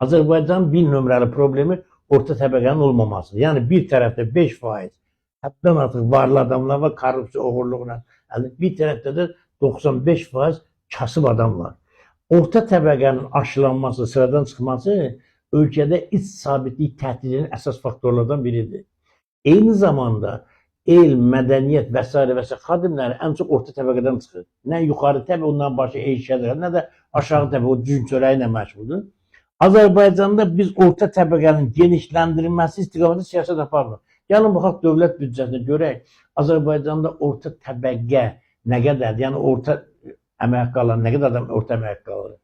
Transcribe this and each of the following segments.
Azərbaycanın bir nömrəli problemi orta təbəqənin olmamasıdır. Yəni bir tərəfdə 5%, həddən artıq varlı adamlar var, korrupsiya, oğurluqla. Yəni bir tərəfdə də 95% kasıb adam var. Orta təbəqənin aşılanması, sıradan çıxması ölkədə iç sabitlik təhdidinin əsas faktorlardan biridir. Eyni zamanda elm, mədəniyyət və s. xadimləri ən çox orta təbəqədən çıxır. Nə yuxarı təbəqə ondan başı eşədir, nə də aşağı təbəqə o düzün çörəyi ilə məşğuldur. Azərbaycanda biz orta təbəqənin genişləndirilməsi istiqamətində siyasət aparmırıq. Gəlin baxaq dövlət büdcəsinə görək, Azərbaycanda orta təbəqə nə qədərdir? Yəni orta əmək haqqı alan nə qədər adam orta əmək haqqı alır?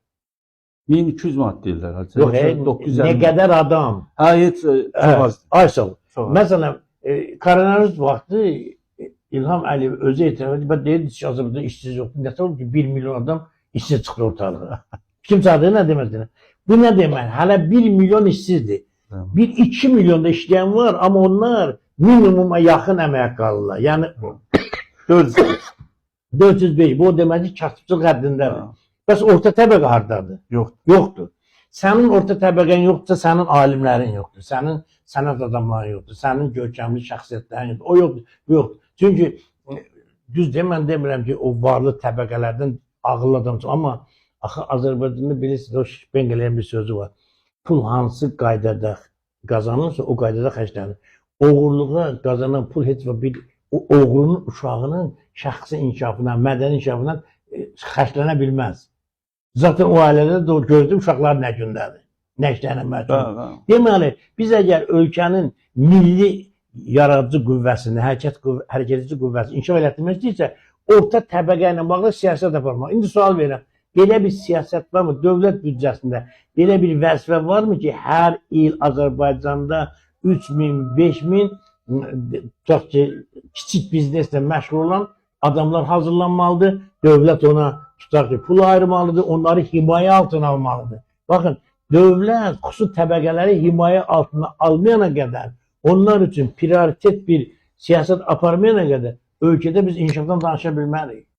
1200 manat deyirlər. Yox, 950. Nə qədər adam? Hə, heç çox az. Ay sağ ol. Məsələn, koronavirus vaxtı İlham Əliyev özü etiraf edir. Deyirdi ki, Azərbaycanda işsiz yoxdur. Nə olur ki, 1 milyon adam işsiz çıxır ortalığa. Kim çağırdı, nə deməkdir? Bu nə demək? Hələ 1 milyon işsizdir. 1-2 milyonda işləyən var, amma onlar minimuma yaxın əmək haqqı alırlar. Yəni 405. Bu o demək ki, kasıbçılıq həddindədir. Bəs orta təbəqə hardadır? Yoxdur. Sənin orta təbəqən yoxdursa, sənin alimlərin yoxdur. Sənin sənət adamların yoxdur. Sənin görkəmli şəxsiyyətlərin yoxdur. O yoxdur, bu yoxdur. Çünki düzdür, mən demirəm ki, o varlı təbəqələrdən ağıllı adam çox. Amma axı Azərbaycanda bilirsiniz, o Şpengelin bir sözü var. Pul hansı qaydada qazanırsa, o qaydada xərclənir. Oğurluğa qazanan pul heç bir oğrunun uşağının şəxsi inkişafına, mədəni inkişafına xərclənə bilməz. Zaten o ailədə də gördüyüm uşaqlar nə gündədir, nə işlənməlidir. Deməli, biz əgər ölkənin milli yaradıcı qüvvəsini, hərəkətçi qüvvəsini inkişaf etdirmək istəyirsə, orta təbəqə ilə bağlı siyasət aparmaq. İndi sual verirəm, belə bir siyasət varmı? Dövlət büdcəsində belə bir vəzifə varmı ki, hər il Azərbaycanda 3000, 5000 tutaq ki, kiçik bizneslə məşğul olan adamlar hazırlanmalıdır. Dövlət ona tutaq ki, pul ayırmalıdır, onları himayə altına almalıdır. Baxın, dövlət xüsusi təbəqələri himayə altına almayana qədər, onlar üçün prioritet bir siyasət aparmayana qədər ölkədə biz inkişafdan danışa bilmərik.